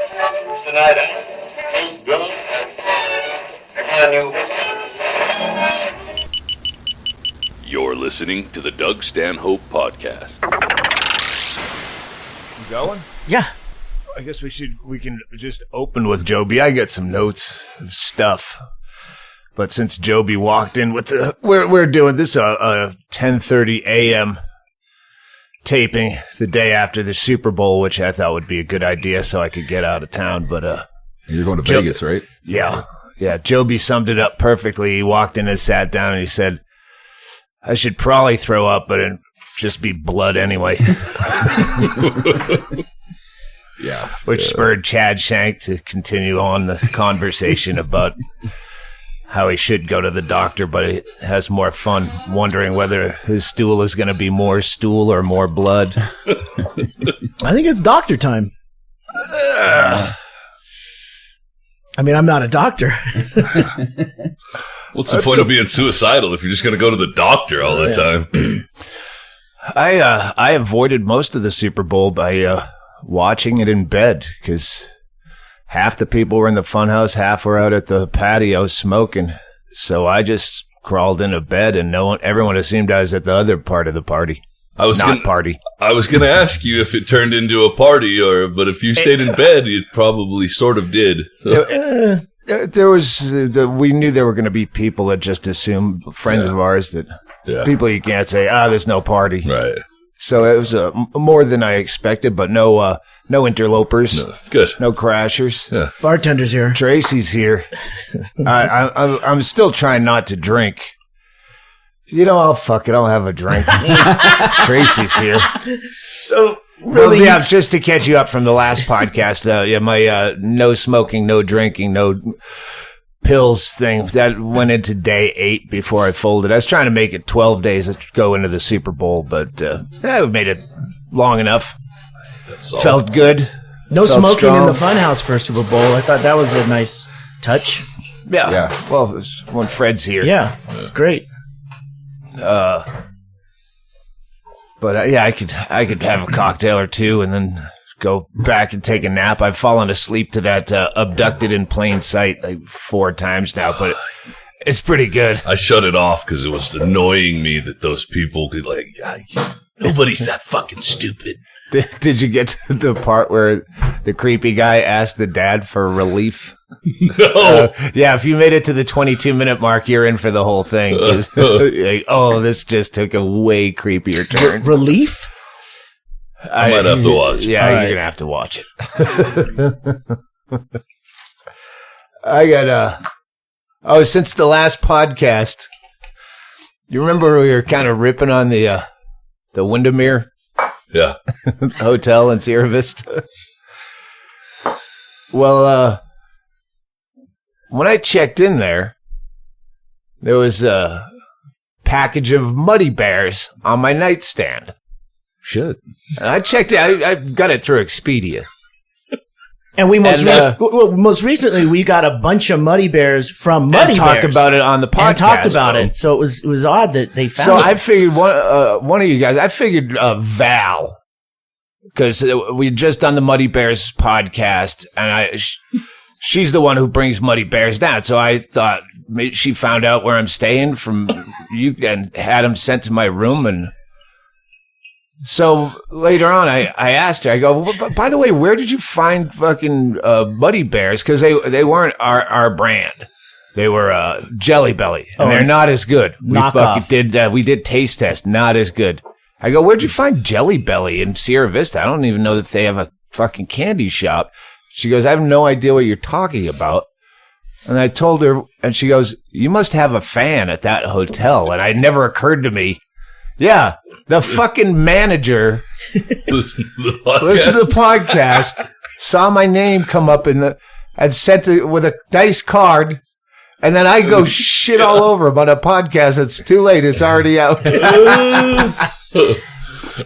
Tonight, he's drunk. Can you? You're listening to the Doug Stanhope Podcast. You going? Yeah. I guess we can just open with Jobi. I got some notes of stuff. But since Jobi walked in with we're doing this 10:30 a.m. taping the day after the Super Bowl, which I thought would be a good idea so I could get out of town. But you're going to Vegas, right? Yeah. Jobi summed it up perfectly. He walked in and sat down and he said, I should probably throw up, but it'd just be blood anyway. Yeah. Which spurred Shank to continue on the conversation about how he should go to the doctor, but he has more fun wondering whether his stool is going to be more stool or more blood. I think it's doctor time. I mean, I'm not a doctor. What's the point of being suicidal if you're just going to go to the doctor all the time? I avoided most of the Super Bowl by watching it in bed because half the people were in the FunHouse, half were out at the patio smoking. So I just crawled into bed, and everyone assumed I was at the other part of the party. I was going to ask you if it turned into a party, but if you stayed in bed, it probably sort of did. So. We knew there were going to be people that just assumed, friends of ours, that people you can't say, there's no party. Right. So it was more than I expected, but no interlopers. No, good. No crashers. Yeah. Bartender's here. Tracy's here. I'm still trying not to drink. I'll fuck it. I'll have a drink. Tracy's here. So really, just to catch you up from the last podcast. My no smoking, no drinking, no pills thing that went into day 8 before I folded. I was trying to make it 12 days to go into the Super Bowl, but we made it long enough. Felt good. No smoking strong. In the FunHouse for Super Bowl. I thought that was a nice touch. Yeah. Well, it was when Fred's here. Yeah, it's great. But I could have a cocktail or two and then go back and take a nap. I've fallen asleep to that Abducted in Plain Sight like 4 times now, but it's pretty good. I shut it off because it was annoying me that those people could nobody's that fucking stupid. Did you get to the part where the creepy guy asked the dad for relief? No. If you made it to the 22-minute mark, you're in for the whole thing. This just took a way creepier turn. Relief? I might have to watch. Yeah, you're going to have to watch it. I got, since the last podcast, you remember we were kind of ripping on the Windermere? Yeah. Hotel in Sierra Vista. Well, when I checked in there was a package of Muddy Bears on my nightstand. Shit. And I checked it. I got it through Expedia. And we most recently we got a bunch of Muddy Bears from Muddy Bears. Talked about it on the podcast. And talked about it. So it was odd that they found it. So I figured one of you guys. I figured Val, because we just done the Muddy Bears podcast, and she's the one who brings Muddy Bears down. So I thought maybe she found out where I'm staying from you and had them sent to my room. And so later on, I asked her, I go, well, by the way, where did you find fucking Muddy Bears? Because they weren't our brand. They were Jelly Belly, and they're not as good. We did taste test, not as good. I go, where'd you find Jelly Belly in Sierra Vista? I don't even know that they have a fucking candy shop. She goes, I have no idea what you're talking about. And I told her, and she goes, you must have a fan at that hotel. And it never occurred to me. Yeah, the fucking manager listened to the podcast, saw my name come up and sent it with a nice card. And then I go shit all over him on a podcast. It's too late. It's already out.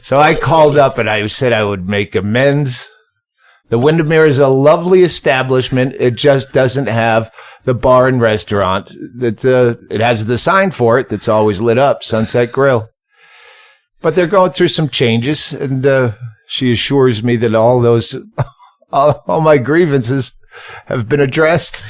So I called up and I said I would make amends. The Windermere is a lovely establishment. It just doesn't have the bar and restaurant. It has the sign for it that's always lit up, Sunset Grill. But they're going through some changes, and she assures me that all those all my grievances have been addressed.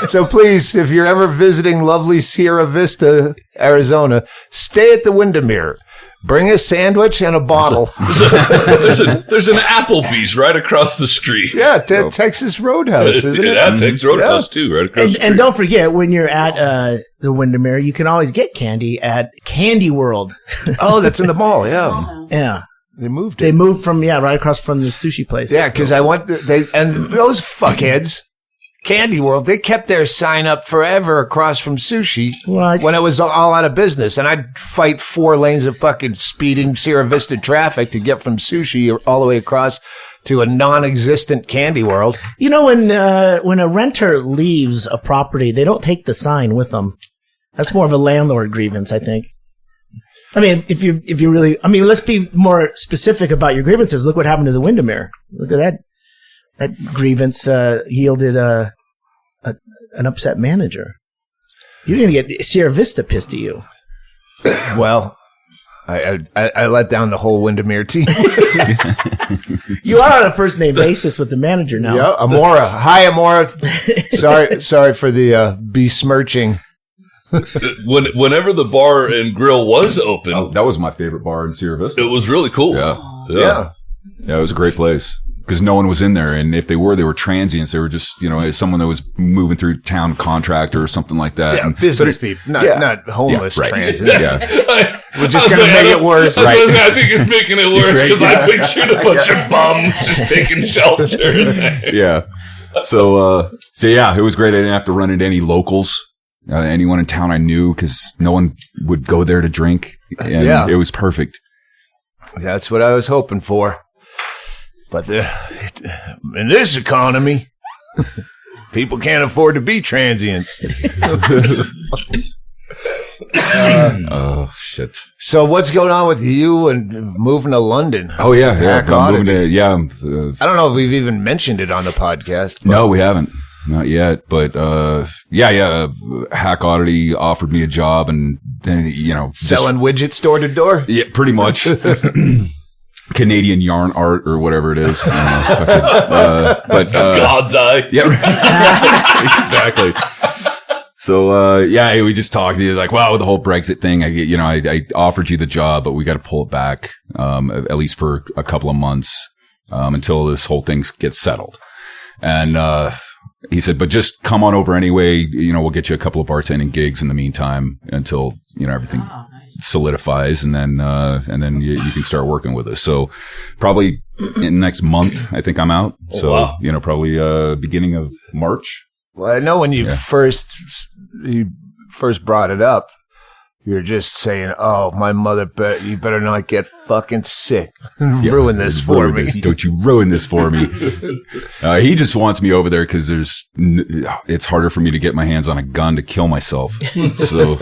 So please, if you're ever visiting lovely Sierra Vista, Arizona, stay at the Windermere. Bring a sandwich and a bottle. There's an Applebee's right across the street. Yeah, Texas Roadhouse, isn't it? Yeah, Texas Roadhouse too, right across the street. And don't forget, when you're at the Windermere, you can always get candy at Candy World. Oh, that's in the mall, yeah. Yeah. They moved it. They moved from, right across from the sushi place. Yeah, because and those fuckheads, Candy World, they kept their sign up forever across from sushi when it was all out of business. And I'd fight 4 lanes of fucking speeding Sierra Vista traffic to get from sushi all the way across to a non-existent Candy World. You know, when a renter leaves a property, they don't take the sign with them. That's more of a landlord grievance, I think. I mean, if you really, let's be more specific about your grievances. Look what happened to the Windermere. Look at that. That grievance yielded an upset manager. You're going to get Sierra Vista pissed at you. Well, I let down the whole Windermere team. You are on a first name basis with the manager now. Yeah, Amora. Hi, Amora. Sorry for the besmirching. Whenever the bar and grill was open, that was my favorite bar in Sierra Vista. it was really cool. Yeah. Yeah, it was a great place because no one was in there, and if they were transients. They were just, someone that was moving through town contractor or something like that. Yeah, and business people, not homeless transients. Yeah. We're just going to make it worse. I think it's making it worse because I pictured a bunch of bums just taking shelter. Yeah. So yeah, it was great. I didn't have to run into any locals. Anyone in town I knew because no one would go there to drink. And it was perfect. That's what I was hoping for. But in this economy, people can't afford to be transients. Oh, shit. So what's going on with you and moving to London? Oh, yeah. I'm moving to, I don't know if we've even mentioned it on the podcast. No, we haven't. Not yet, but Hack Oddity offered me a job, and then selling widgets door to door. Yeah, pretty much. Canadian yarn art or whatever it is. I don't know, God's eye. Yeah, right. Exactly. So we just talked. He was like, "Wow, with the whole Brexit thing, I offered you the job, but we got to pull it back at least for a couple of months until this whole thing gets settled." And he said, but just come on over anyway. We'll get you a couple of bartending gigs in the meantime until, everything solidifies. And then you can start working with us. So probably in next month, I think I'm out. So, wow. Probably, beginning of March. Well, I know when you first brought it up, you were just saying, "Oh, my mother, you better not get fucking sick and ruin this for me." Don't you ruin this for me? He just wants me over there because it's harder for me to get my hands on a gun to kill myself. So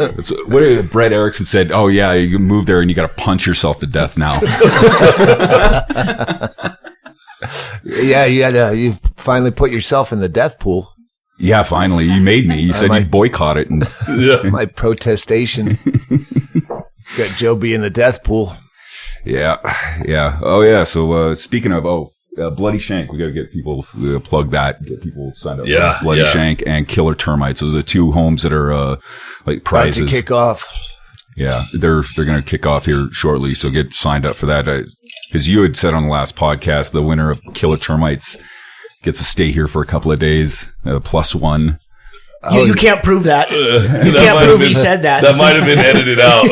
what Brett Erickson said. Oh yeah, you move there and you got to punch yourself to death now. Yeah, you finally put yourself in the death pool. Yeah, finally. You made me. You said you'd boycott it. And my protestation. Got Jobi in the death pool. Yeah. Yeah. Oh, yeah. So, speaking of, Bloody Shank, we got to get people plug that, get people signed up. Yeah. Bloody Shank and Killer Termites. Those are the 2 homes that are, like prizes. About to kick off. Yeah. They're going to kick off here shortly. So get signed up for that. Because you had said on the last podcast, the winner of Killer Termites gets to stay here for a couple of days, +1. You can't prove that. You can't prove he said that. That might have been edited out.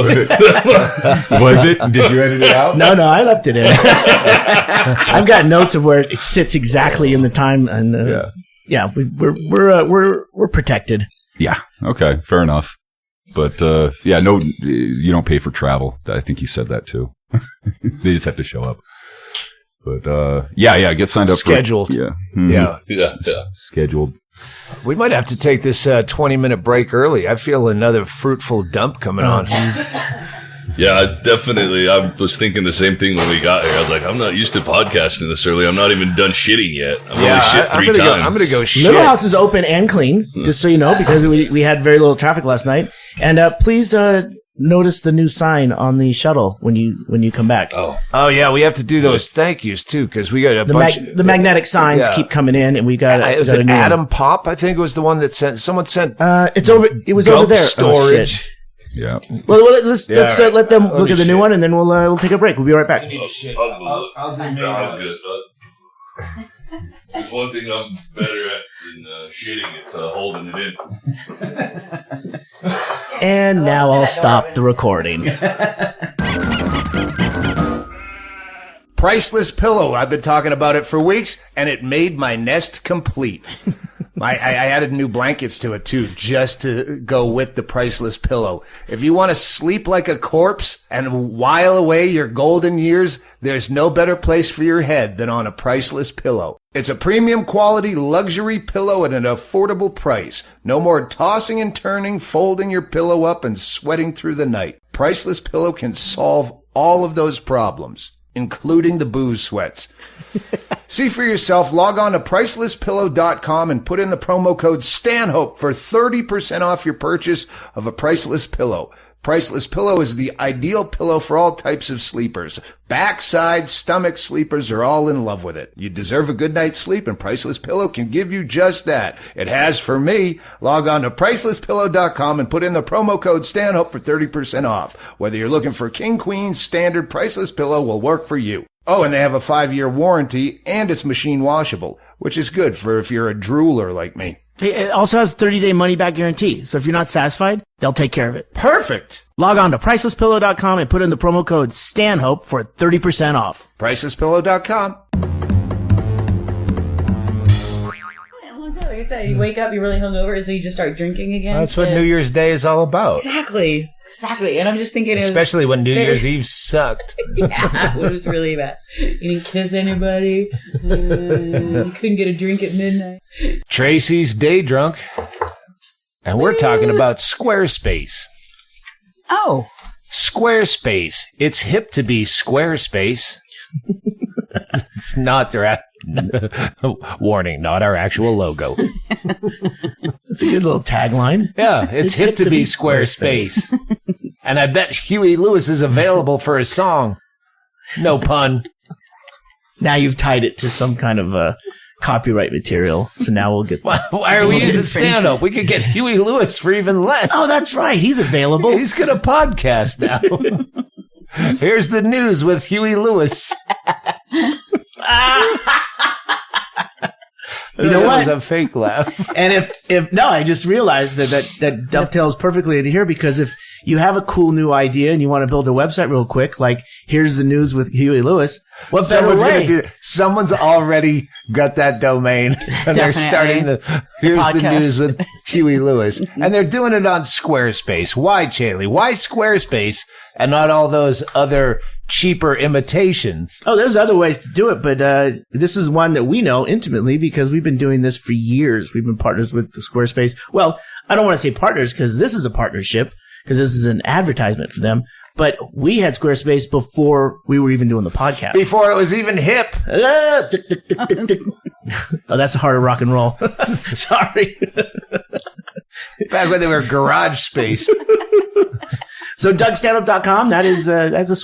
Was it? Did you edit it out? No, I left it in. I've got notes of where it sits exactly in the time, and we're protected. Yeah. Okay. Fair enough. But no, you don't pay for travel. I think you said that too. They just have to show up. But get signed up. Scheduled. Yeah. Scheduled. We might have to take this 20-minute break early. I feel another fruitful dump coming on. Yeah, it's definitely. I was thinking the same thing when we got here. I was like, I'm not used to podcasting this early. I'm not even done shitting yet. I'm only shit 3 times. I'm going to go shit. Little House is open and clean, just so you know, because we had very little traffic last night. And please notice the new sign on the shuttle when you come back. Oh yeah, we have to do those thank yous too because we got a bunch. The magnetic signs keep coming in, and we got. It was an Atom Pop, I think it was the one that sent. Someone sent. It was over there. Storage. Oh, Yeah. well, let's let them look at the new one, and then we'll take a break. We'll be right back. I'll good. There's one thing I'm better at than shitting. It's holding it in. And now I'll stop the recording. Priceless pillow. I've been talking about it for weeks, and it made my nest complete. I added new blankets to it, too, just to go with the priceless pillow. If you want to sleep like a corpse and while away your golden years, there's no better place for your head than on a priceless pillow. It's a premium quality luxury pillow at an affordable price. No more tossing and turning, folding your pillow up and sweating through the night. Priceless pillow can solve all of those problems, including the booze sweats. See for yourself. Log on to pricelesspillow.com and put in the promo code Stanhope for 30% off your purchase of a priceless pillow. Priceless Pillow is the ideal pillow for all types of sleepers. Backside, stomach sleepers are all in love with it. You deserve a good night's sleep, and Priceless Pillow can give you just that. It has for me. Log on to pricelesspillow.com and put in the promo code Stanhope for 30% off. Whether you're looking for king, queen, standard, Priceless Pillow will work for you. Oh, and they have a 5-year warranty, and it's machine washable, which is good for if you're a drooler like me. It also has 30-day money-back guarantee, so if you're not satisfied, they'll take care of it. Perfect. Log on to pricelesspillow.com and put in the promo code Stanhope for 30% off. Pricelesspillow.com. Like I said, you wake up, you're really hungover, so you just start drinking again. That's what New Year's Day is all about. Exactly. And I'm just thinking, especially when New Year's Eve sucked. Yeah, it was really bad. You didn't kiss anybody. You couldn't get a drink at midnight. Tracy's day drunk, and we're talking about Squarespace. Oh, Squarespace. It's hip to be Squarespace. It's not their warning, not our actual logo. It's a good little tagline. Yeah, it's hip to be Squarespace. And I bet Huey Lewis is available for a song. No pun. Now you've tied it to some kind of copyright material. So now we'll get... Why are we using Stanhope? We could get Huey Lewis for even less. Oh, that's right. He's available. He's going to podcast now. Here's the news with Huey Lewis. You know what? That was a fake laugh. And if no, I just realized that dovetails perfectly into here, because if you have a cool new idea and you want to build a website real quick, like here's the news with Huey Lewis, what better way? Someone's already got that domain and they're starting here's the news with Huey Lewis, and they're doing it on Squarespace. Why, Chaille? Why Squarespace and not all those other cheaper imitations? Oh, there's other ways to do it, but this is one that we know intimately because we've been doing this for years. We've been partners with Squarespace. Well, I don't want to say partners because this is a partnership, because this is an advertisement for them. But we had Squarespace before we were even doing the podcast. Before it was even hip. Oh, that's a harder rock and roll. Sorry. Back when they were Garage Space. So DougStanhope.com, that's a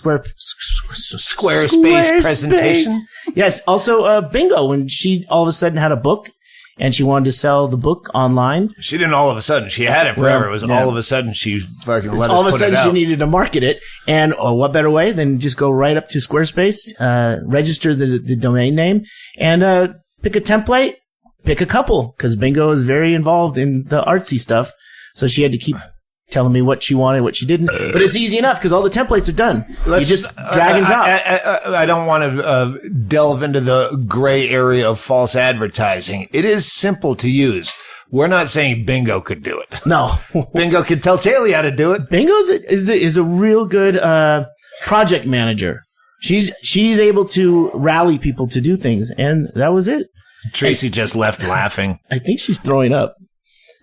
Squarespace presentation. Yes. Also, Bingo, when she all of a sudden had a book and she wanted to sell the book online. She didn't all of a sudden. She had it forever. It was all of a sudden she fucking let us put it out. All of a sudden she needed to market it. And what better way than just go right up to Squarespace, register the domain name, and pick a template, pick a couple, because Bingo is very involved in the artsy stuff. So she had to keep telling me what she wanted, what she didn't. But it's easy enough because all the templates are done. You just drag and drop. I don't want to delve into the gray area of false advertising. It is simple to use. We're not saying Bingo could do it. No. Bingo could tell Chaille how to do it. Bingo is a real good project manager. She's able to rally people to do things, and that was it. Tracy just left laughing. I think she's throwing up.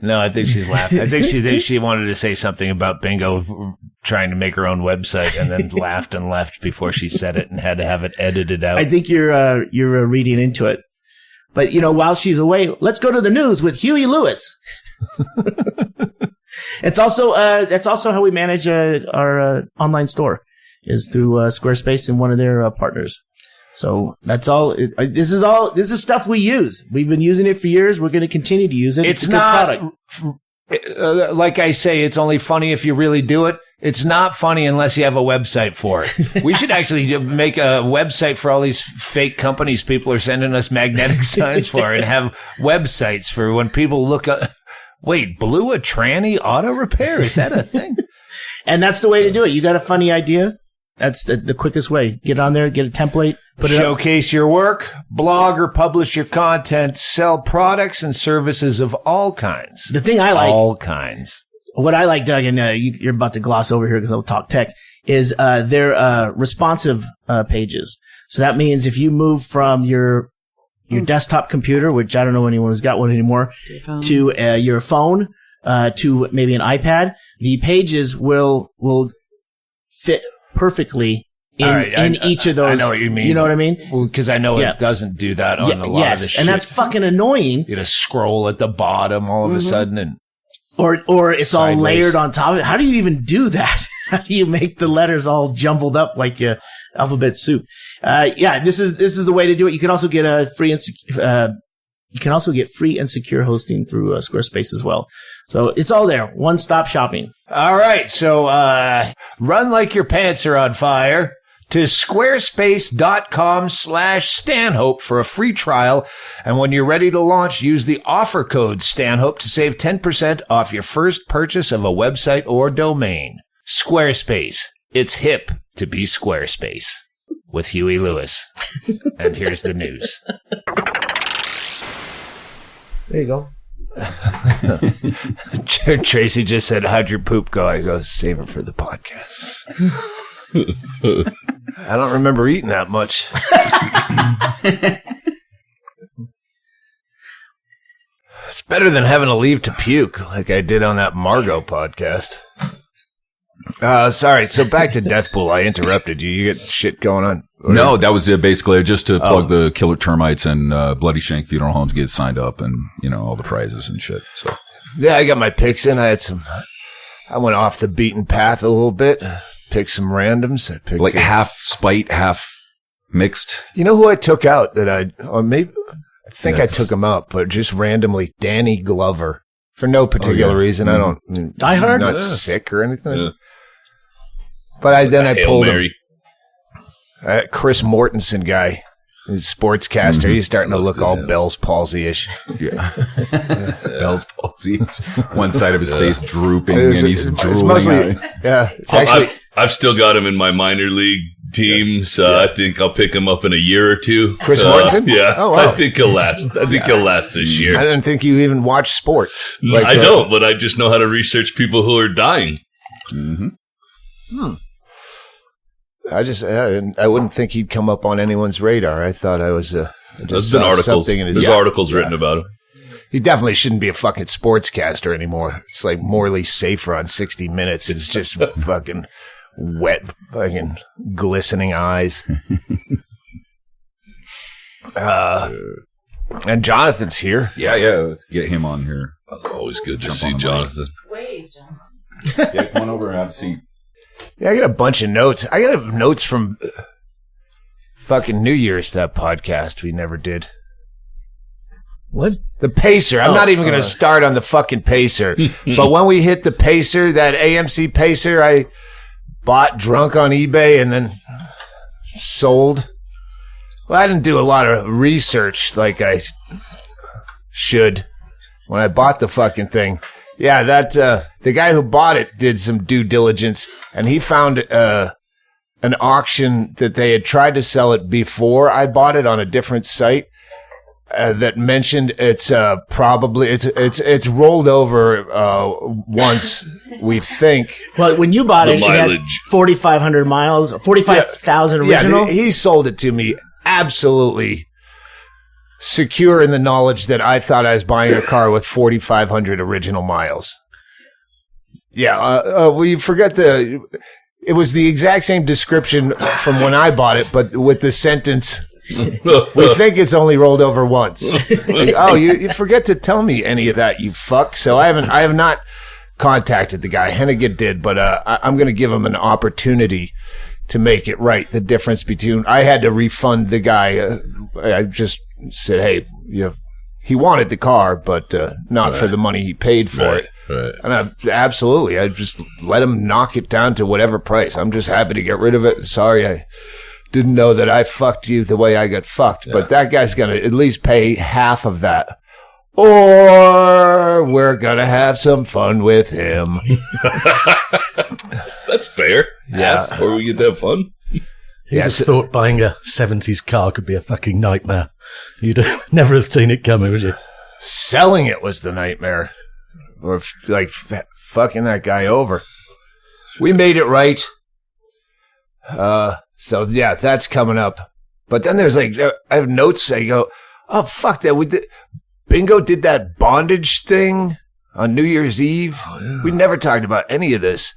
No, I think she's laughing. I think she wanted to say something about Bingo trying to make her own website, and then laughed and left before she said it and had to have it edited out. I think you're reading into it. But, while she's away, let's go to the news with Huey Lewis. It's also, that's also how we manage our online store, is through Squarespace and one of their partners. So that's all. This is stuff we use. We've been using it for years. We're going to continue to use it. It's a good product. Like I say, it's only funny if you really do it. It's not funny unless you have a website for it. We should actually make a website for all these fake companies people are sending us magnetic signs for, and have websites for when people look up. Wait, Blue a tranny auto repair? Is that a thing? And that's the way to do it. You got a funny idea? That's the quickest way. Get on there, get a template, put it up. Showcase your work, blog or publish your content, sell products and services of all kinds. The thing I like. All kinds. What I like, Doug, and you're about to gloss over here because I'll talk tech, is their responsive pages. So that means if you move from your desktop computer, which I don't know anyone who's got one anymore, to your phone, to maybe an iPad, the pages will fit perfectly in each of those. I know what you mean. You know what I mean? Because I know it doesn't do that on a lot of the shit. And that's fucking annoying. You just scroll at the bottom all of a sudden, and or it's all sideways. layered on top of it. How do you even do that? How do you make the letters all jumbled up like alphabet soup? This is the way to do it. You can also get free and secure hosting through Squarespace as well. So it's all there. One-stop shopping. All right. So run like your pants are on fire to squarespace.com/Stanhope for a free trial. And when you're ready to launch, use the offer code Stanhope to save 10% off your first purchase of a website or domain. Squarespace. It's hip to be Squarespace. With Huey Lewis. And here's the news. There you go. Tracy just said, "How'd your poop go?" I go, "Save it for the podcast." I don't remember eating that much. It's better than having to leave to puke like I did on that Margot podcast. Sorry. So back to Deathpool. I interrupted you. You get shit going on. No, that was it. Basically, just to plug the Killer Termites and Bloody Shank Funeral Homes, get signed up, and all the prizes and shit. So yeah, I got my picks in. I went off the beaten path a little bit. Picked some randoms. I picked like half spite, half mixed. You know who I took out? I think I took him out, but just randomly, Danny Glover, for no particular reason. I don't. Die Hard? Not sick or anything. Yeah. But I pulled him. Chris Mortensen guy, he's a sportscaster. He's starting to look all Bell's palsy-ish. Yeah. Bell's palsy. One side of his face drooping, and he's drooling. It's actually. I've still got him in my minor league team, so I think I'll pick him up in a year or two. Chris Mortensen? Yeah. Oh, wow. I think he'll last. He'll last this year. I didn't think you even watch sports. I don't, but I just know how to research people who are dying. Mm-hmm. I wouldn't think he'd come up on anyone's radar. I thought I was There's been articles. There's articles written about him. He definitely shouldn't be a fucking sportscaster anymore. It's like Morley Safer on 60 Minutes. It's just fucking wet, fucking glistening eyes. And Jonathan's here. Yeah. Let's get him on here. That's always good to see Jonathan. Wave, Jonathan. Yeah, come on over and have a seat. Yeah, I got a bunch of notes. I got notes from fucking New Year's, that podcast we never did. What? The Pacer. I'm not even going to start on the fucking Pacer. But when we hit the Pacer, that AMC Pacer I bought drunk on eBay and then sold. Well, I didn't do a lot of research like I should when I bought the fucking thing. Yeah, the guy who bought it did some due diligence, and he found an auction that they had tried to sell it before I bought it on a different site that mentioned it's rolled over once, we think. Well, when you bought it had 4,500 miles, 45,000 original. Yeah, he sold it to me absolutely secure in the knowledge that I thought I was buying a car with 4,500 original miles. Yeah, we forget it was the exact same description from when I bought it, but with the sentence, We think it's only rolled over once. Like, oh, you forget to tell me any of that, you fuck. So I have not contacted the guy. Hennigan did, but I'm going to give him an opportunity to make it right. The difference between I had to refund the guy. I just said, hey, he wanted the car, but not for the money he paid for it. Right. And I just let him knock it down to whatever price. I'm just happy to get rid of it. Sorry, I didn't know that I fucked you the way I got fucked. Yeah. But that guy's going to at least pay half of that. Or we're going to have some fun with him. That's fair. Yeah. Half, or we get to have fun. You just thought buying a 70s car could be a fucking nightmare. You'd never have seen it coming, would you? Selling it was the nightmare. Or fucking that guy over. We made it right. So yeah, that's coming up. But then there's I have notes. I go, oh fuck that. Bingo did that bondage thing on New Year's Eve. Oh, yeah. We never talked about any of this.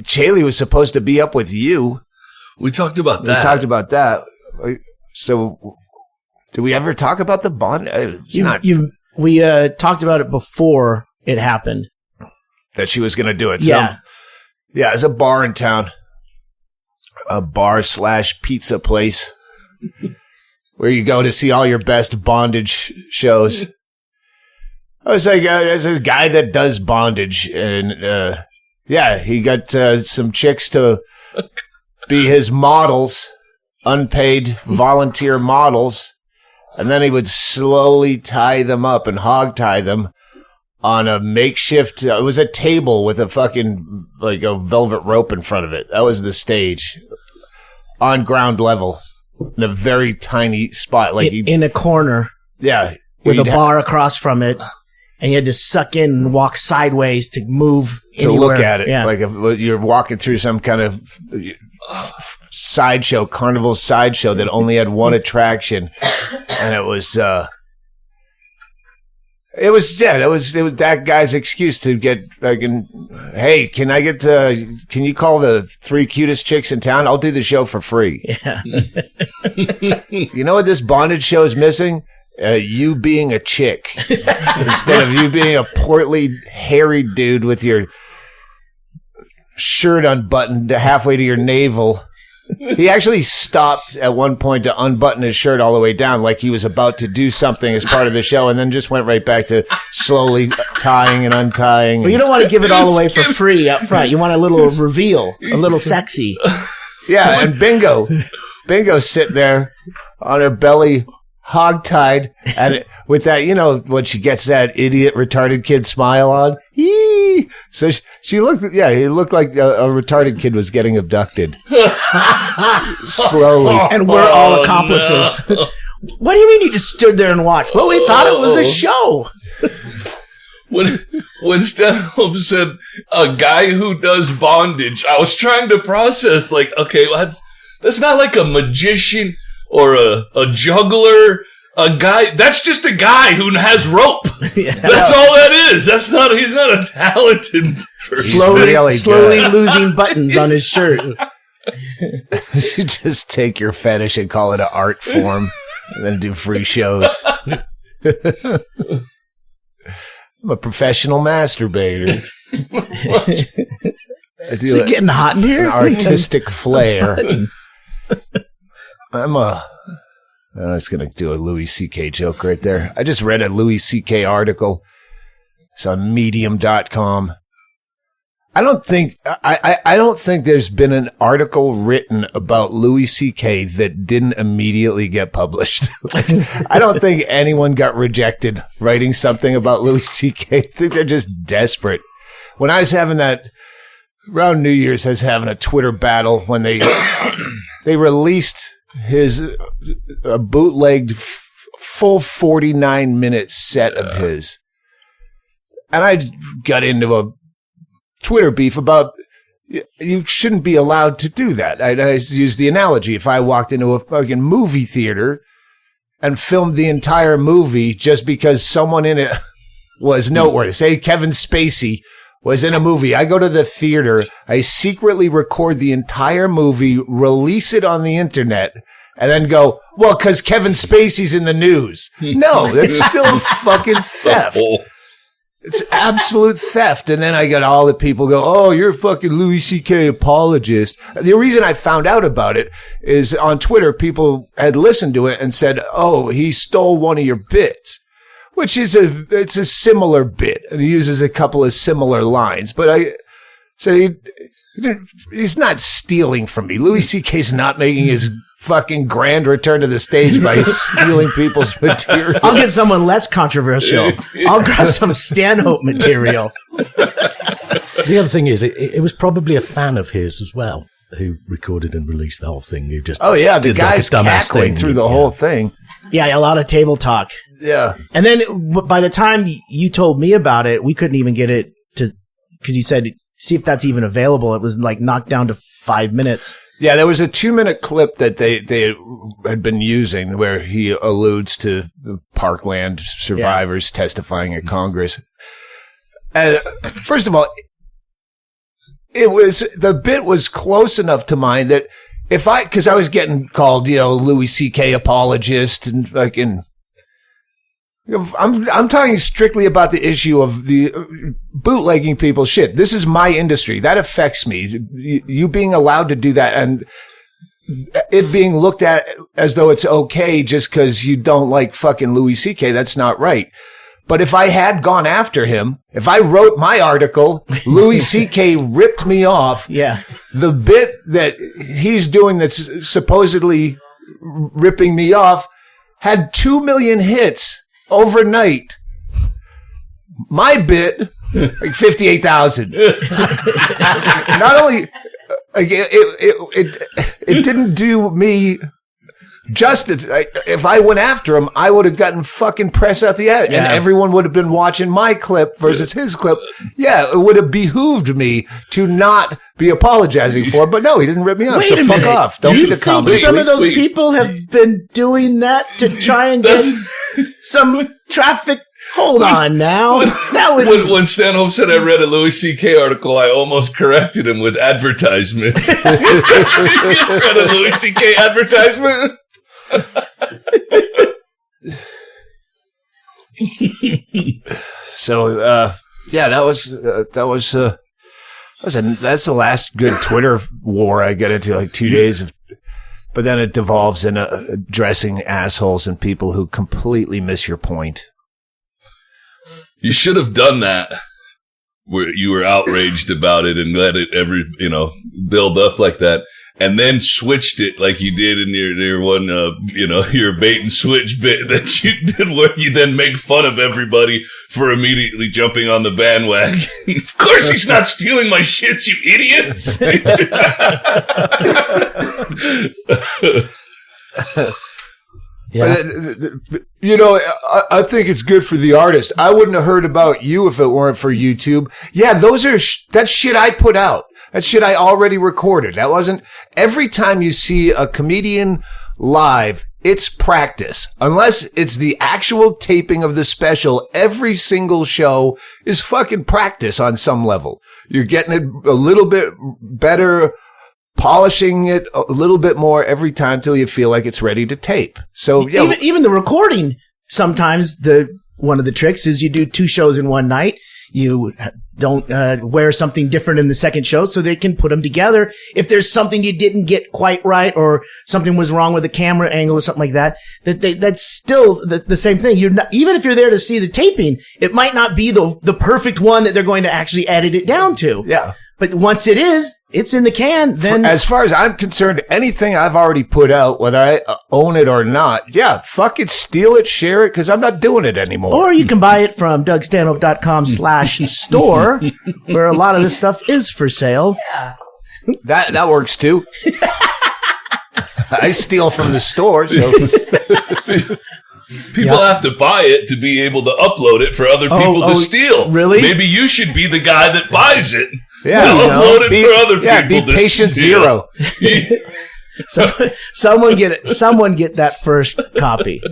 Chaille was supposed to be up with you. We talked about that. So, did we ever talk about the bond? We talked about it before it happened. That she was going to do it. Yeah. Yeah, it's a bar in town. A bar/pizza place. Where you go to see all your best bondage shows. I was like, there's a guy that does bondage. And, he got some chicks to be his models. Unpaid volunteer models. And then he would slowly tie them up and hog tie them on a makeshift. It was a table with a fucking a velvet rope in front of it. That was the stage on ground level in a very tiny spot, in a corner. Yeah, with a bar across from it, and you had to suck in and walk sideways to move to anywhere. Look at it. Yeah. Like if you're walking through some kind of sideshow, carnival sideshow that only had one attraction, and it was that guy's excuse to get hey, can you call the 3 cutest chicks in town? I'll do the show for free. Yeah. You know what this bondage show is missing? You being a chick instead of you being a portly, hairy dude with your shirt unbuttoned halfway to your navel. He actually stopped at one point to unbutton his shirt all the way down like he was about to do something as part of the show, and then just went right back to slowly tying and untying. Well, you don't want to give it all away for free up front. You want a little reveal, a little sexy. Yeah, and Bingo's sitting there on her belly, hogtied, and with that, when she gets that idiot retarded kid smile on. Yee! So she looked, he looked like a retarded kid was getting abducted. Slowly. And we're all accomplices. No. What do you mean you just stood there and watched? Well, we thought it was a show. When Stanhope said a guy who does bondage, I was trying to process, okay, that's not like a magician or a juggler. A guy, that's just a guy who has rope. Yeah. That's all that is. He's not a talented person. Slowly losing buttons on his shirt. You just take your fetish and call it an art form and then do free shows. I'm a professional masturbator. Is it getting hot in here? An artistic flair. I was going to do a Louis C.K. joke right there. I just read a Louis C.K. article. It's on medium.com. I don't think there's been an article written about Louis C.K. that didn't immediately get published. I don't think anyone got rejected writing something about Louis C.K. I think they're just desperate. When I was having that, around New Year's, I was having a Twitter battle when they released his bootlegged full 49-minute set of his. And I got into a Twitter beef about you shouldn't be allowed to do that. I used the analogy. If I walked into a fucking movie theater and filmed the entire movie just because someone in it was noteworthy, say Kevin Spacey was in a movie. I go to the theater, I secretly record the entire movie, release it on the internet, and then go, well, because Kevin Spacey's in the news. No, that's still fucking theft. It's absolute theft. And then I got all the people go, oh, you're a fucking Louis C.K. apologist. The reason I found out about it is on Twitter, people had listened to it and said, oh, he stole one of your bits, which is it's a similar bit. And he uses a couple of similar lines. But I said, he's not stealing from me. Louis C.K.'s not making his fucking grand return to the stage by stealing people's material. I'll get someone less controversial. I'll grab some Stanhope material. The other thing is, it was probably a fan of his as well who recorded and released the whole thing. Who just the guy's cackling through the whole thing. Yeah, a lot of table talk. Yeah. And then by the time you told me about it, we couldn't even get it to, because you said, see if that's even available. It was like knocked down to 5 minutes. Yeah, there was a 2-minute clip that they had been using where he alludes to the Parkland survivors testifying at Congress. And first of all, the bit was close enough to mine that because I was getting called, Louis C.K. apologist and fucking. I'm talking strictly about the issue of the bootlegging people. Shit, this is my industry. That affects me. You being allowed to do that and it being looked at as though it's okay just because you don't like fucking Louis C.K. That's not right. But if I had gone after him, if I wrote my article, Louis C.K. ripped me off. Yeah. The bit that he's doing that's supposedly ripping me off had 2 million hits overnight. My bit, like 58,000. Not only, like, it didn't do me justice. If I went after him, I would have gotten fucking press out the ad, and everyone would have been watching my clip versus his clip. Yeah, it would have behooved me to not be apologizing for it, but no, he didn't rip me off. So fuck off. Don't be the think some of those people have been doing that to try and get some traffic? Hold on now. When Stanhope said I read a Louis C.K. article, I almost corrected him with advertisement. You read a Louis C.K. advertisement? So, that's the last good Twitter war I get into, like 2 days of, but then it devolves in addressing assholes and people who completely miss your point. You should have done that where you were outraged about it and let it build up like that, and then switched it like you did in your one, your bait and switch bit that you did where you then make fun of everybody for immediately jumping on the bandwagon. Of course he's not stealing my shit, you idiots! Yeah. I think it's good for the artist. I wouldn't have heard about you if it weren't for YouTube. Yeah, those are that's shit I put out. That's shit I already recorded. That wasn't every time you see a comedian live, it's practice. Unless it's the actual taping of the special, every single show is fucking practice on some level. You're getting it a little bit better, polishing it a little bit more every time till you feel like it's ready to tape. So yeah, even the recording, sometimes one of the tricks is you do 2 shows in one night. You don't wear something different in the second show so they can put them together. If there's something you didn't get quite right or something was wrong with the camera angle or something like that, that's still the same thing. You're not, even if you're there to see the taping, it might not be the perfect one that they're going to actually edit it down to. Yeah. But once it's in the can, then... As far as I'm concerned, anything I've already put out, whether I own it or not, yeah, fuck it, steal it, share it, because I'm not doing it anymore. Or you can buy it from DougStanhope.com/store, where a lot of this stuff is for sale. Yeah. That works too. I steal from the store, so... People have to buy it to be able to upload it for other people to steal. Really? Maybe you should be the guy that buys it. Yeah, upload it for other people. Yeah, be patient steal. zero. Someone get that first copy.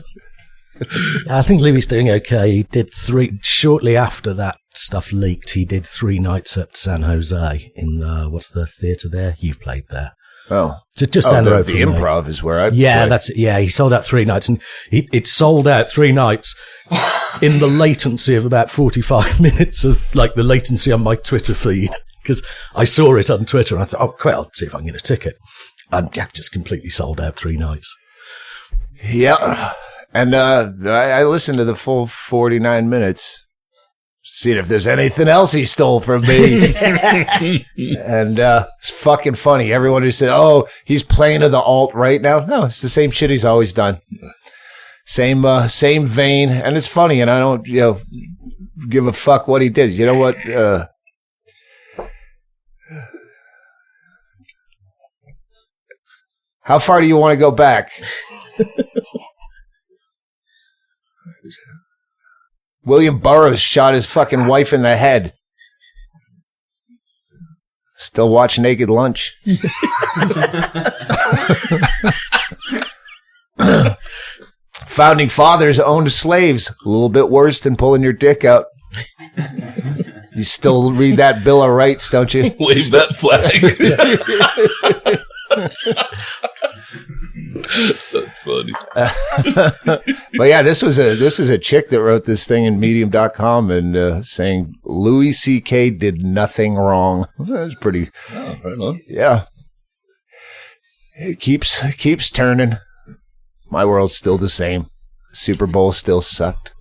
I think Louis doing okay. He did 3 shortly after that stuff leaked. He did 3 nights at San Jose in what's the theatre there? You've played there. Oh. So just down the road the from me. Improv is where I Yeah, play. he sold out 3 nights, and it sold out 3 nights in the latency of about 45 minutes of like the latency on my Twitter feed, because I saw it on Twitter and I thought, oh, great, I'll see if I can get a ticket. And just completely sold out 3 nights. Yeah. And I listened to the full 49 minutes, seeing if there's anything else he stole from me. And it's fucking funny. Everyone who said, oh, he's playing to the alt right now. No, it's the same shit he's always done. Same vein. And it's funny, and I don't, give a fuck what he did. You know what? How far do you want to go back? William Burroughs shot his fucking wife in the head. Still watch Naked Lunch. Founding fathers owned slaves. A little bit worse than pulling your dick out. You still read that Bill of Rights, don't you? Wave that flag. That's funny. But yeah, this was a chick that wrote this thing in Medium.com and saying Louis C.K. did nothing wrong. That was pretty. Oh, right on. Yeah. It keeps turning. My world's still the same. Super Bowl still sucked.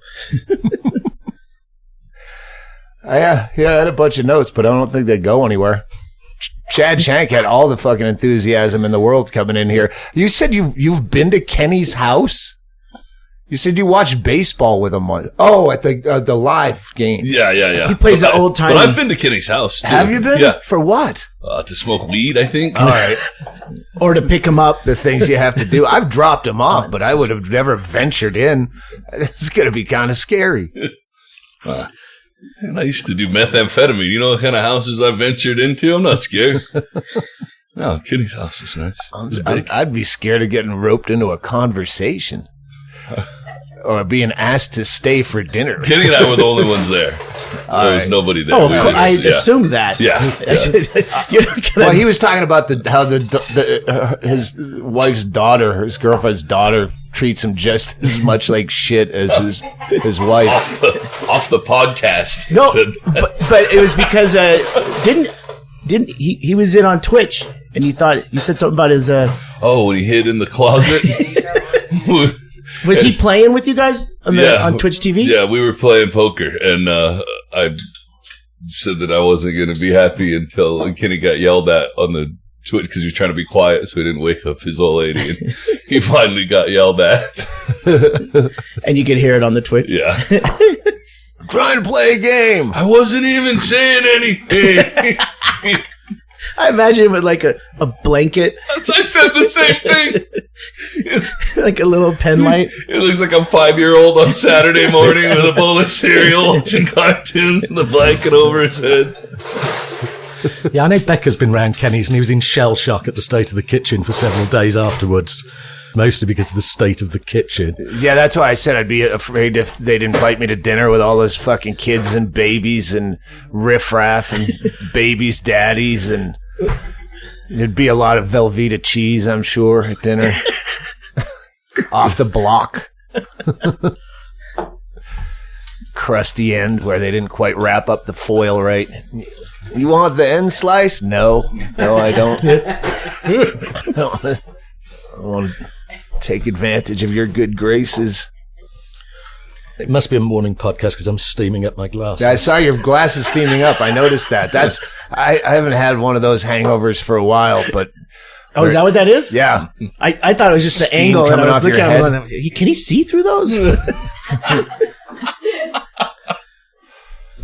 I had a bunch of notes, but I don't think they go anywhere. Chad Shank had all the fucking enthusiasm in the world coming in here. You said you've been to Kenny's house? You said you watched baseball with him. Oh, at the live game. Yeah. He plays the old time. But I've been to Kenny's house, too. Have you been? Yeah. For what? To smoke weed, I think. All right. Or to pick him up. The things you have to do. I've dropped him off, but I would have never ventured in. It's going to be kind of scary. And I used to do methamphetamine. You know what kind of houses I ventured into? I'm not scared. No, Kenny's house is nice. I'd be scared of getting roped into a conversation. Or being asked to stay for dinner. Kenny and I were the only ones there. There was nobody there. Oh, of course. I assumed that. Yeah. You're not gonna- Well, he was talking about how his wife's daughter, his girlfriend's daughter, treats him just as much like shit as his wife. Off the podcast. No, but it was because didn't he was in on Twitch and you said something about his Oh, when he hid in the closet. was he playing with you guys on Twitch TV? Yeah, we were playing poker, and I said that I wasn't going to be happy until Kenny got yelled at on the Twitch because he was trying to be quiet so he didn't wake up his old lady, and he finally got yelled at. And you could hear it on the Twitch? Yeah. I'm trying to play a game. I wasn't even saying anything. I imagine it with like a blanket. I said the same thing. Like a little pen light. It looks like a 5-year-old on Saturday morning with a bowl of cereal watching cartoons with a blanket over his head. Yeah, I know Becca's been round Kenny's and he was in shell shock at the state of the kitchen for several days afterwards. Mostly because of the state of the kitchen. Yeah, that's why I said I'd be afraid if they'd invite me to dinner with all those fucking kids and babies and riffraff and babies' daddies, and there'd be a lot of Velveeta cheese, I'm sure, at dinner. Off the block. Crusty end where they didn't quite wrap up the foil right. You want the end slice? No, I don't. I want to take advantage of your good graces. It must be a morning podcast because I'm steaming up my glasses. I saw your glasses steaming up. I noticed that. I haven't had one of those hangovers for a while, but Oh, is that what that is? yeah, I thought it was just the Steam angle. And I coming was off your looking at head. him and can he see through those?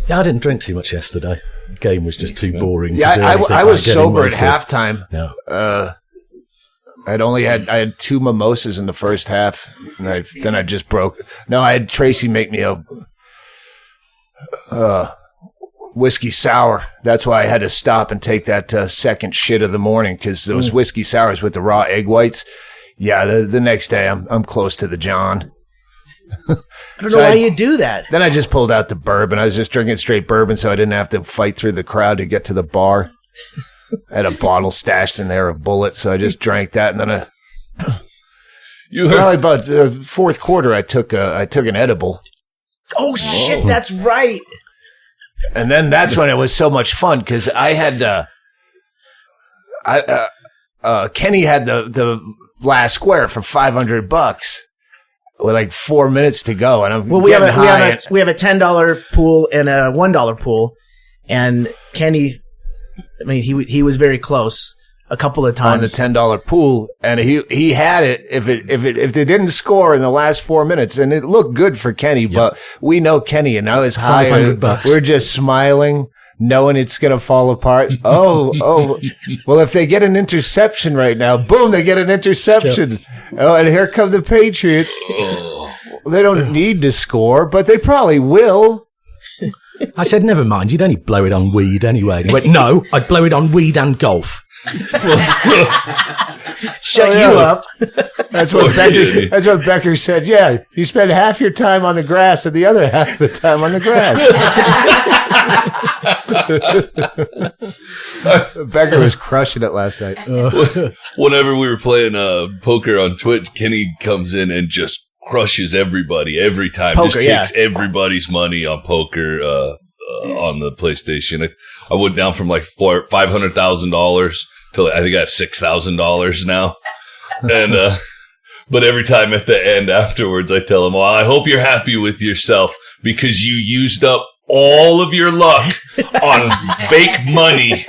Yeah, I didn't drink too much yesterday. The game was just too boring. yeah. to do anything I like was getting sober at wasted. halftime. No. I had 2 mimosas in the first half, and then I just broke. No, I had Tracy make me a whiskey sour. That's why I had to stop and take that second shit of the morning, because those whiskey sours with the raw egg whites. Yeah, the next day I'm close to the John. I don't know why you do that. Then I just pulled out the bourbon. I was just drinking straight bourbon, so I didn't have to fight through the crowd to get to the bar. I had a bottle stashed in there of Bullet, so I just drank that, and then You probably heard, about the fourth quarter, I took an edible, Oh shit, that's right. and then that's when it was so much fun because I had Kenny had the last square for $500 with like 4 minutes to go, and I'm We have getting high. a $10 pool and a $1 pool, and Kenny, I mean, he was very close a couple of on the times. $10 pool, and he had it if they didn't score in the last 4 minutes, and it looked good for Kenny, but we know Kenny, and I was high. $500. We're just smiling, knowing it's gonna fall apart. Oh, well, if they get an interception right now, boom, they get an interception. Oh, and here come the Patriots. They don't need to score, but they probably will. I said, never mind, you'd only blow it on weed anyway. And he went, no, I'd blow it on weed and golf. Shut you up. That's what Becker said. Yeah, you spend half your time on the grass and the other half of the time on the grass. Becker was crushing it last night. whenever we were playing poker on Twitch, Kenny comes in and just crushes everybody every time. Poker, just takes everybody's money on poker on the PlayStation. I went down from like $500,000 to I think I have $6,000 now. And but every time at the end afterwards, I tell him, "Well, I hope you're happy with yourself because you used up all of your luck on fake money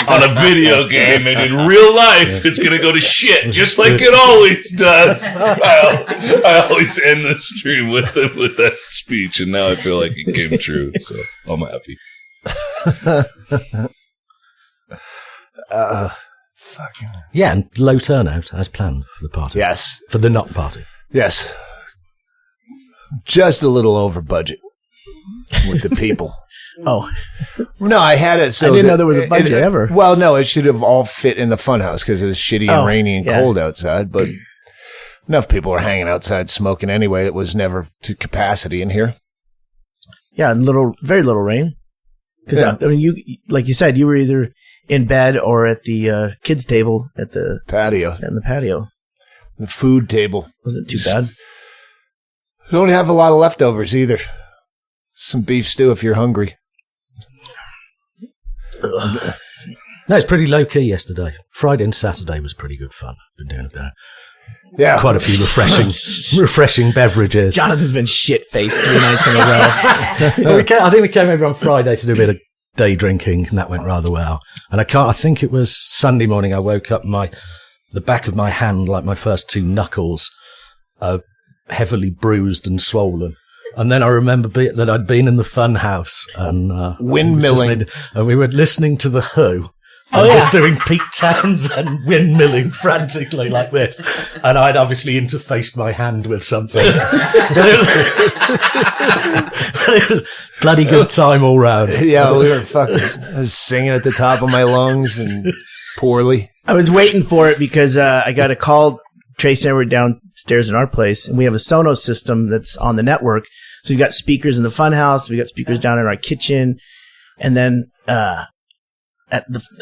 on a video game, and in real life, it's going to go to shit, just like it always does." I always end the stream with that speech, and now I feel like it came true, so I'm happy. Yeah, and low turnout as planned for the party. Yes, For the nut party. yes. Just a little over budget with the people. Oh, No, I had it. So I didn't know there was a budget ever. Well, no, it should have all fit in the FunHouse because it was shitty and rainy and yeah. cold outside. But enough people were hanging outside smoking anyway. It was never to capacity in here. yeah, and very little rain. Because Yeah. I mean, you like you said, you were either in bed or at the kids' table in the patio. The food table. Wasn't too bad. We don't have a lot of leftovers either. Some beef stew if you're hungry. No, it's pretty low key yesterday. Friday and Saturday was pretty good fun. Been doing a bit. Yeah. Quite a few refreshing beverages. Jonathan's been shit-faced 3 nights in a row. I think we came over on Friday to do a bit of day drinking, and that went rather well. And I think it was Sunday morning I woke up, the back of my hand, like my first 2 knuckles, heavily bruised and swollen. And then I remember that I'd been in the FunHouse and windmilling, and we were listening to The Who. And just doing Pete Townsend windmilling frantically like this. And I'd obviously interfaced my hand with something. It was bloody good time all round. Yeah, we were fucking. I was singing at the top of my lungs and poorly. I was waiting for it because I got a call. Trace and I were downstairs in our place, and we have a Sonos system that's on the network. So we've got speakers in the FunHouse, we got speakers down in our kitchen, and then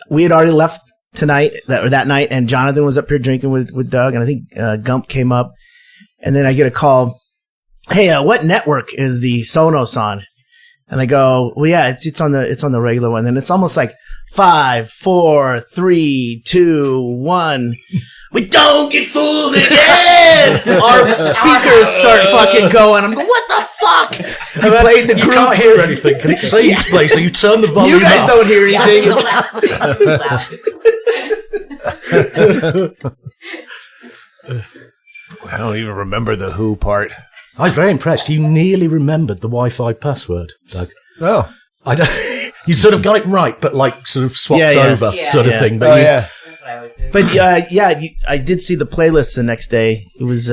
we had already left that night, and Jonathan was up here drinking with Doug, and I think Gump came up, and then I get a call. Hey, what network is the Sonos on? And I go, well, yeah, it's on the regular one. And it's almost like 5, 4, 3, 2, 1. We don't get fooled again. Our speakers start fucking going. I'm going, what the fuck? You played the group. You can't hear anything. Can it say each place? So you turn the volume You guys up. don't hear anything. I don't even remember the Who part. I was very impressed. You nearly remembered the Wi-Fi password, Doug. Oh. I don't. You sort of got it right, but like sort of swapped over, sort of thing. But Yeah. That's what I was doing. But I did see the playlist the next day. It was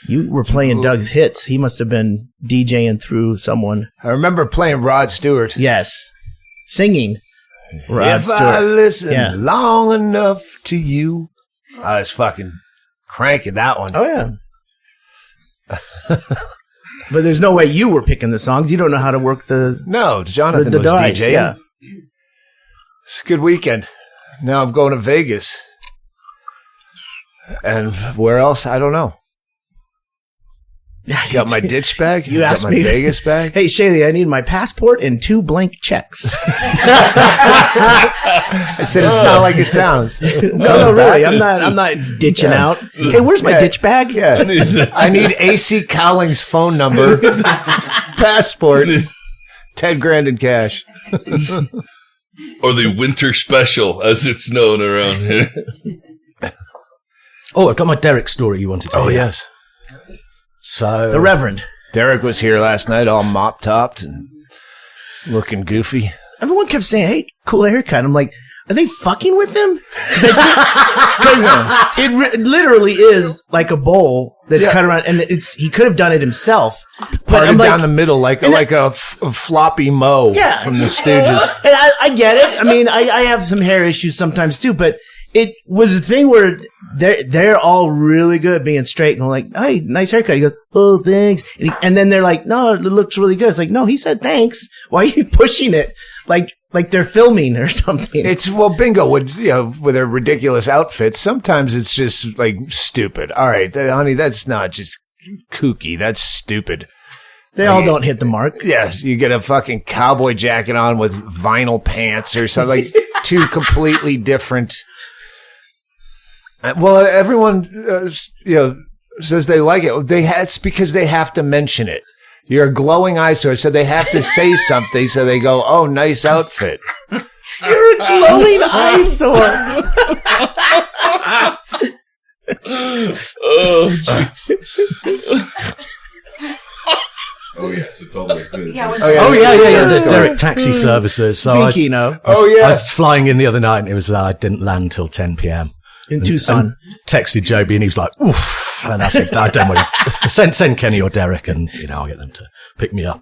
you were playing Doug's hits. He must have been DJing through someone. I remember playing Rod Stewart. Yes, singing. Rod If I Stewart. listen long enough to you, I was fucking cranking that one. Oh yeah. But there's no way you were picking the songs. You don't know how to work the No, Jonathan the was device. DJing. Yeah. It's a good weekend. Now I'm going to Vegas. And where else? I don't know. Got my ditch bag. You asked got my me. Vegas bag. Hey, Chaille, I need my passport and 2 blank checks. I said it's not like it sounds. No, really. I'm not ditching out. Hey, where's my ditch bag? Yeah. I need AC Cowling's phone number, passport, 10 grand in cash. Or the winter special, as it's known around here. Oh, I've got my Derrick story you wanted to hear. Yes. So The Reverend. Derrick was here last night, all mop-topped and looking goofy. Everyone kept saying, hey, cool haircut. I'm like, are they fucking with him? Because it literally is like a bowl that's cut around, and he could have done it himself. But Parted I'm like, down the middle like a floppy mow from the Stooges. And I get it. I mean, I have some hair issues sometimes too, but it was a thing where they're all really good at being straight. And I'm like, hey, nice haircut. He goes, oh, thanks. And then they're like, no, it looks really good. It's like, no, he said thanks. Why are you pushing it? Like they're filming or something. Bingo would, with their ridiculous outfits, sometimes it's just like stupid. All right, honey, that's not just kooky. That's stupid. They all don't hit the mark. Yeah, you get a fucking cowboy jacket on with vinyl pants or something. Like two completely different. Well, everyone, says they like it. It's because they have to mention it. You're a glowing eyesore, so they have to say something. So they go, "Oh, nice outfit." You're a glowing eyesore. Oh, jeez. Oh, yes, it's all like this. Yeah, The Derrick taxi services. So I was flying in the other night, and it was I didn't land till 10 p.m. in Tucson. Texted Jobi, and he was like, "Oof!" And I said, "I don't want to send Kenny or Derrick, and I'll get them to pick me up."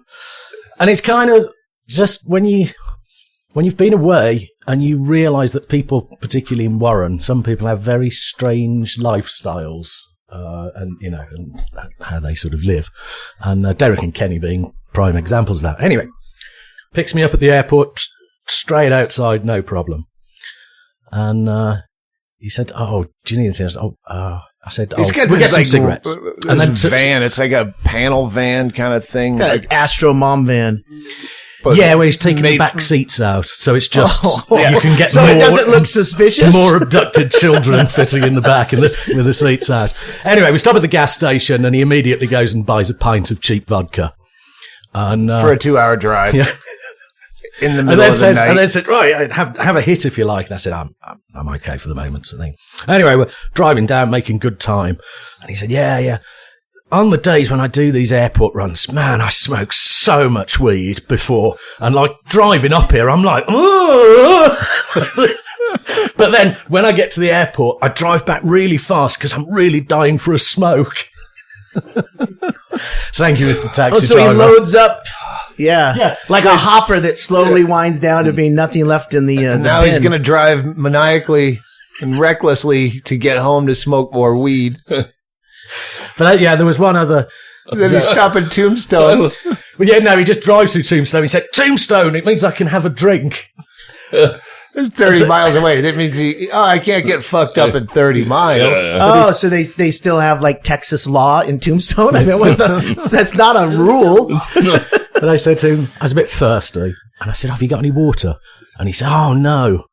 And it's kind of just when you've been away and you realise that people, particularly in Warren, some people have very strange lifestyles. And how they sort of live, and Derrick and Kenny being prime examples of that. Anyway, picks me up at the airport, straight outside, no problem. And he said, "Oh, do you need anything?" I said, "Oh, we'll get some cigarettes." And then van, it's like a panel van kind of thing, like Astro Mom van. But where he's taking the back seats out, so it's just you can get so more, it doesn't look suspicious. More abducted children fitting in the back with the seats out. Anyway, we stop at the gas station, and he immediately goes and buys a pint of cheap vodka, and for a 2-hour drive. Yeah. In the middle of the night. And then said, right, have a hit if you like. And I said, I'm okay for the moment, sort of thing. Anyway, we're driving down, making good time, and he said, yeah. On the days when I do these airport runs, man, I smoke so much weed before. And like driving up here, I'm like, but then when I get to the airport, I drive back really fast because I'm really dying for a smoke. Thank you, Mr. Taxi so driver. He loads up. Yeah. Like a hopper that slowly winds down to being nothing left in the now bin. He's going to drive maniacally and recklessly to get home to smoke more weed. But there was one other. Then he's stopping Tombstone. He just drives through Tombstone. He said, "Tombstone, it means I can have a drink." It's 30 miles away. That means I can't get fucked up in 30 miles. Oh, so they still have like Texas law in Tombstone? I mean, that's not a rule. But I said to him, I was a bit thirsty, and I said, "Have you got any water?" And he said, "Oh no."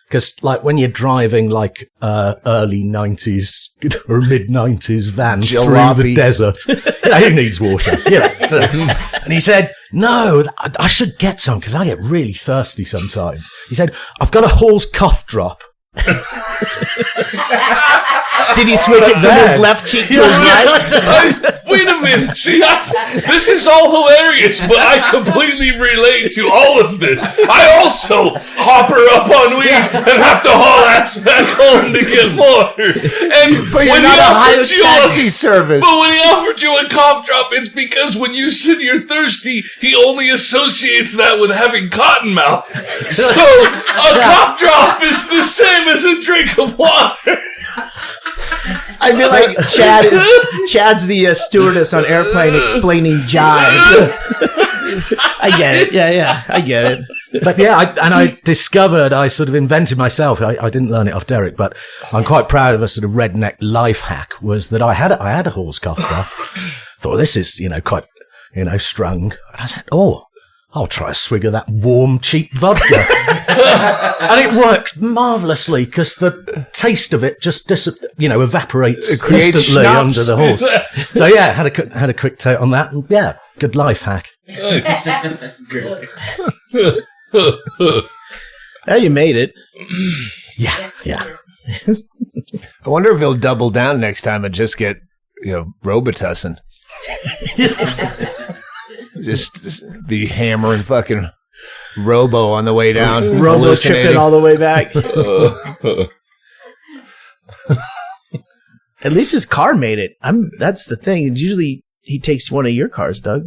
Because, like, when you're driving, like, early 90s or mid-90s van through the desert, who needs water? And he said, "No, I should get some because I get really thirsty sometimes." He said, "I've got a Hall's cough drop." Did he switch it from his left cheek to his right? Wait a minute. See, this is all hilarious, but I completely relate to all of this. I also hopper up on weed and have to haul ass back home to get more. But you're not a hired taxi service. But when he offered you a cough drop, it's because when you said you're thirsty, he only associates that with having cotton mouth. So a cough drop is the same as a drink of water. I feel like Chad's the stewardess on airplane explaining jive. I get it. Yeah, I get it. But yeah, I discovered, I sort of invented myself. I didn't learn it off Derrick, but I'm quite proud of a sort of redneck life hack. Was that I had a horse cough drop. Thought this is quite strong. And I said, I'll try a swig of that warm, cheap vodka. And it works marvellously because the taste of it just evaporates It creates instantly schnapps. under the horse. So yeah, had a quick take on that, and yeah, good life hack. Yeah, you made it. Yeah. I wonder if he'll double down next time and just get, Robitussin. just be hammering fucking Robo on the way down. Robo tripping all the way back. At least his car made it. That's the thing. It's usually he takes one of your cars, Doug.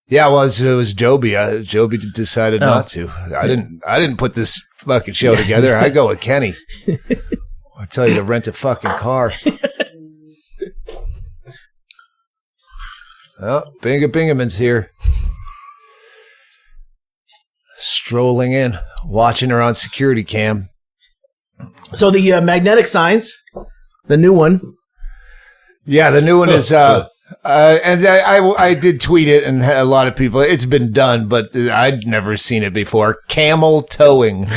Yeah, well, it was Jobi. Jobi decided not to. I didn't put this fucking show together. I go with Kenny. I tell you to rent a fucking car. Oh, Bingaman's here. Strolling in, watching her on security cam. So the magnetic signs, the new one. Yeah, the new one is, and I did tweet it, and a lot of people, it's been done, but I'd never seen it before. Camel towing.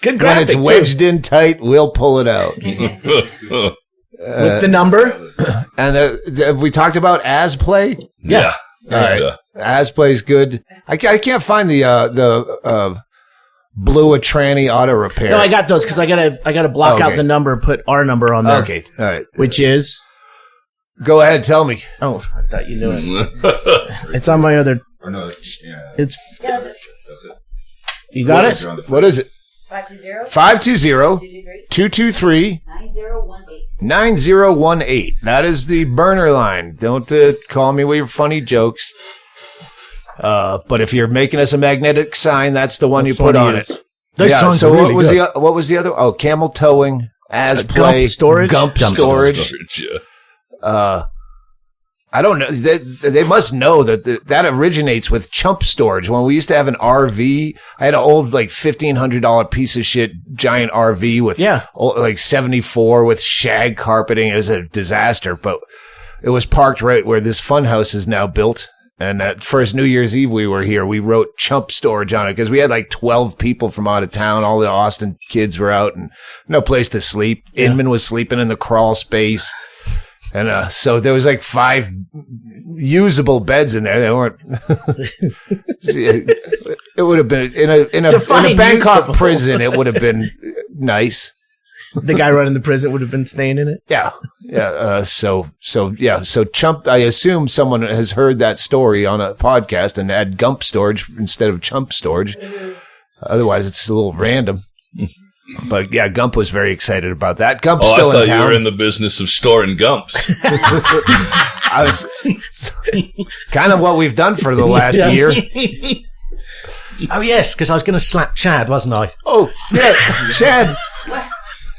Good graphic, when it's wedged in tight, we'll pull it out. With the number. And have we talked about as play? Yeah. All right. As play's good. I can't find the blue a tranny auto repair. No, I got those because I gotta block out the number, put our number on there. Okay. All right. Which is? Go ahead, tell me. Oh, I thought you knew it. It's on my other. Or no, it's It's. that's it. You got it? What is it? 520-223-9018. 9018. That is the burner line. Don't call me with your funny jokes. But if you're making us a magnetic sign, that's the one you put on it. Those signs are really good. What was the other? Oh, camel towing, as play, Gump storage. Yeah. I don't know. They must know that originates with chump storage. When we used to have an RV, I had an old $1,500 piece of shit giant RV with 74 with shag carpeting. It was a disaster, but it was parked right where this FunHouse is now built. And that first New Year's Eve we were here, we wrote chump storage on it because we had 12 people from out of town. All the Austin kids were out and no place to sleep. Inman was sleeping in the crawl space. And so there was 5 usable beds in there. They weren't. It would have been in a Bangkok prison. It would have been nice. The guy running the prison would have been staying in it. Yeah. So chump. I assume someone has heard that story on a podcast and had gump storage instead of chump storage. Otherwise, it's a little random. But yeah, Gump was very excited about that. Gump's still in town. I thought you were in the business of storing Gumps. I was kind of what we've done for the last year. Oh yes, because I was going to slap Chad, wasn't I? Oh yeah, Chad.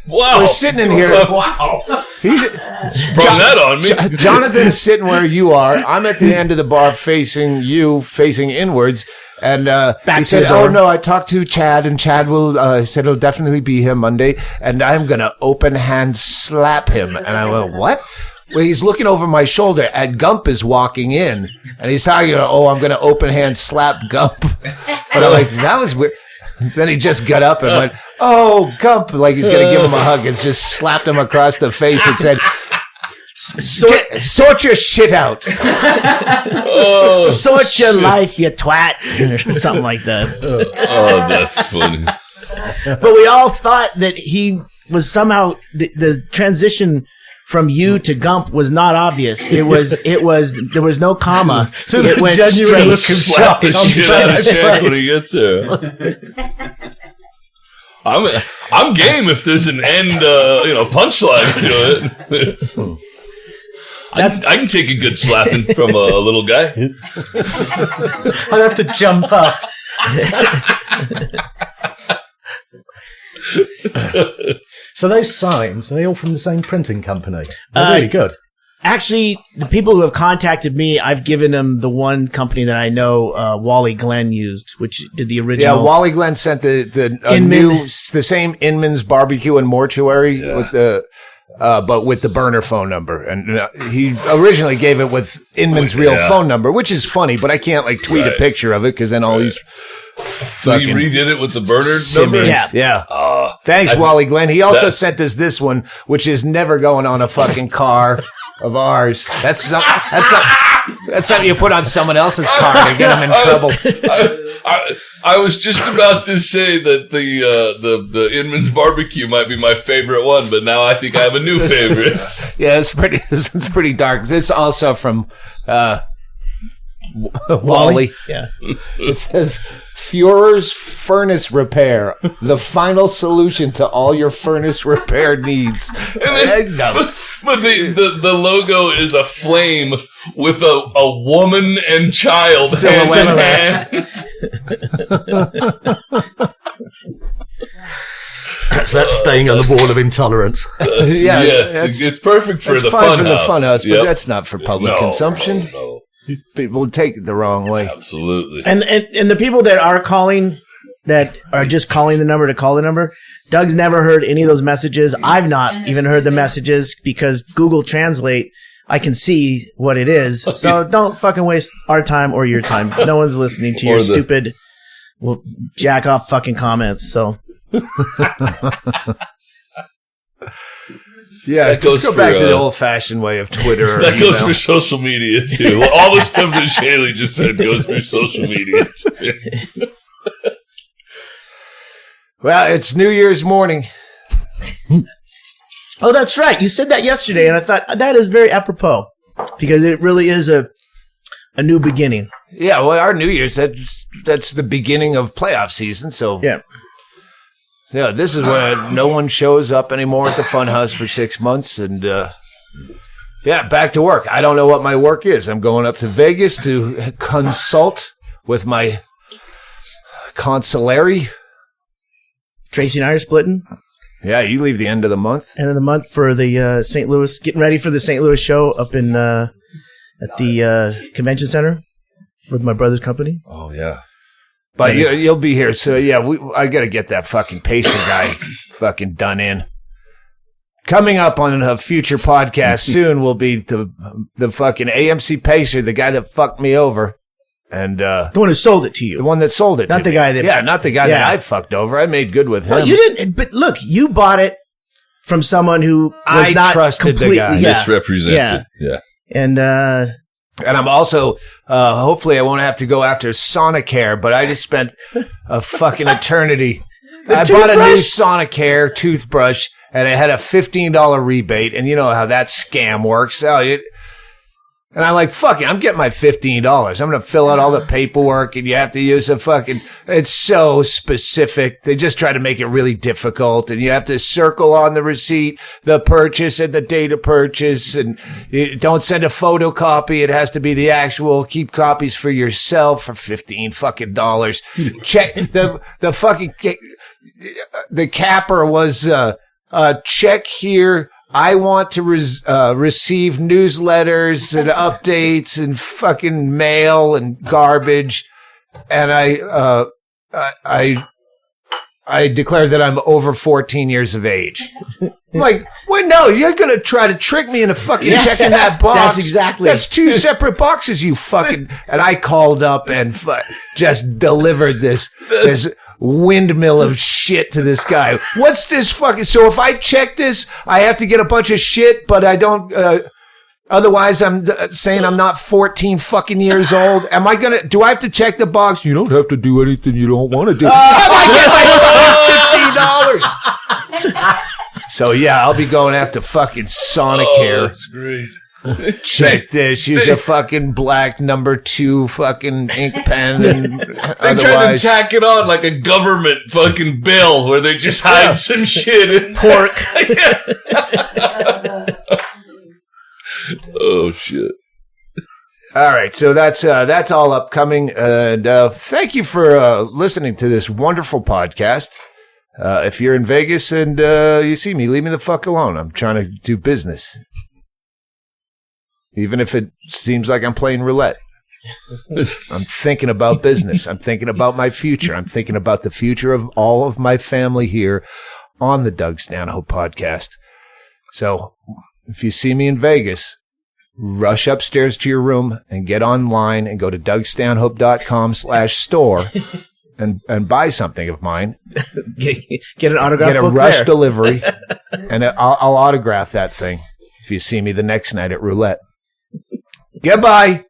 Wow, we're sitting in here. Wow, he's sprung that on me. Jonathan's sitting where you are. I'm at the end of the bar, facing inwards. And he said, "Oh no, I talked to Chad, and Chad will said it'll definitely be here Monday, and I'm gonna open hand slap him." And I went, "What?" Well, he's looking over my shoulder, and Gump is walking in, and he's talking, "Oh, I'm gonna open hand slap Gump." But I'm like, that was weird. Then he just got up and went, "Oh, Gump!" Like he's gonna give him a hug, and just slapped him across the face and said, "Sort your shit out." Sort your life, you twat, or something like that. Oh, that's funny. But we all thought that he was somehow the transition from you to Gump was not obvious. It was there was no comma. It went genuine look of Slap the shock on shit out of Chad's Chad when he face. gets there. I'm game if there's an end, punchline to it. I can take a good slapping from a little guy. I'd have to jump up. So those signs, are they all from the same printing company? They're really good. Actually, the people who have contacted me, I've given them the one company that I know Wally Glenn used, which did the original. Yeah, Wally Glenn sent the same Inman's Barbecue and Mortuary with the but with the burner phone number, and he originally gave it with Inman's real phone number, which is funny, but I can't like tweet a picture of it because then all these. So you redid it with the burner number? Yeah. Thanks, Wally Glenn. He also sent us this one, which is never going on a fucking car of ours. That's something you put on someone else's car to get them in trouble. I was just about to say that the Inman's Barbecue might be my favorite one, but now I think I have a new favorite. Yeah, it's pretty dark. This also from Wally. Yeah. It says Führer's Furnace Repair, the final solution to all your furnace repair needs. But the logo is a flame with a woman and child hand in hand. So that's staying on the wall of intolerance. Yes, it's perfect for the FunHouse. But that's not for public consumption. No. People take it the wrong way. Absolutely. And the people that are calling, that are just calling the number to call the number, Doug's never heard any of those messages. I've not even heard the messages because Google Translate, I can see what it is. So don't fucking waste our time or your time. No one's listening to your stupid jack off fucking comments. So. Yeah, just go back to the old-fashioned way of Twitter. That goes for social media, too. All the stuff that Chaille just said goes for social media, too. Well, it's New Year's morning. Oh, that's right. You said that yesterday, and I thought that is very apropos because it really is a new beginning. Yeah, well, our New Year's, that's the beginning of playoff season, so... Yeah, this is when no one shows up anymore at the FunHouse for 6 months, and back to work. I don't know what my work is. I'm going up to Vegas to consult with my consulary. Tracy and I are splitting. Yeah, you leave the end of the month. End of the month for the St. Louis, getting ready for the St. Louis show up in at the convention center with my brother's company. Oh, yeah. But you'll be here, so I got to get that fucking Pacer guy fucking done in. Coming up on a future podcast soon will be the fucking AMC Pacer, the guy that fucked me over, and the one who sold it to you, the one that sold it, not to the guy that, not the guy that I fucked over. I made good with him. Well, you didn't, but look, you bought it from someone who was not trusted the guy, misrepresented, And I'm also, hopefully I won't have to go after Sonicare, but I just spent a fucking eternity. I bought a new Sonicare toothbrush, and it had a $15 rebate, and you know how that scam works. And I'm like, fuck it, I'm getting my $15. I'm going to fill out all the paperwork, and you have to use it's so specific. They just try to make it really difficult, and you have to circle on the receipt, the purchase, and the date of purchase, and you don't send a photocopy. It has to be the actual. Keep copies for yourself for $15 fucking dollars. Check the fucking, the capper was, check here. I want to receive newsletters and updates and fucking mail and garbage, and I declare that I'm over 14 years of age. I'm like, wait, no, you're gonna try to trick me into fucking checking that box. That's two separate boxes, you fucking. And I called up and just delivered this windmill of shit to this guy. What's this fucking... So if I check this, I have to get a bunch of shit, but I don't... otherwise, I'm saying I'm not 14 fucking years old. Am I gonna... Do I have to check the box? You don't have to do anything you don't want to do. I get my $15. So yeah, I'll be going after fucking Sonicare. Oh, that's great. Check this. Use a fucking black number 2 fucking ink pen, and they try to tack it on like a government fucking bill where they just hide some shit in pork. Oh shit! All right, so that's all upcoming, and thank you for listening to this wonderful podcast. If you're in Vegas and you see me, leave me the fuck alone. I'm trying to do business. even if it seems like I'm playing roulette. I'm thinking about business. I'm thinking about my future. I'm thinking about the future of all of my family here on the Doug Stanhope podcast. So if you see me in Vegas, rush upstairs to your room and get online and go to dougstanhope.com/store and buy something of mine. Get an autograph. Get a book rush there. delivery, and I'll autograph that thing if you see me the next night at roulette. Goodbye.